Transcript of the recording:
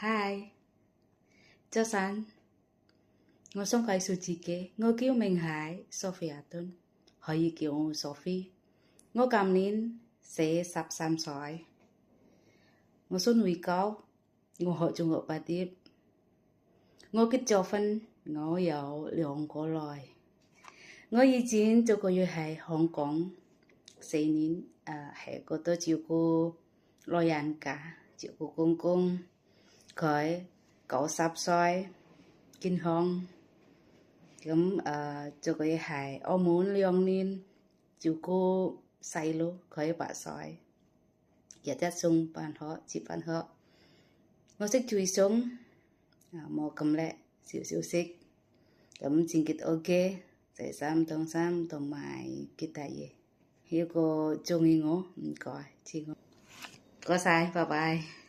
Hi，早晨，我想介紹自己，我叫明海 Sophia 頓，可以叫我 Sophie。我今年43歲，我信會教，我學中學畢業，我結咗婚，我有2個女。我以前做過嘢喺香港4年，喺嗰度照顧老人家，照顧公公，佢90歲，健康。咁做過嘢喺澳門2年，照顧細路，佢8歲，日日送返學，接返學。我識煮餸，冇咁叻，少少識。咁整潔OK，洗衫、燙衫同埋其他嘢。如果鍾意我，唔該，知我。唔該晒，拜拜。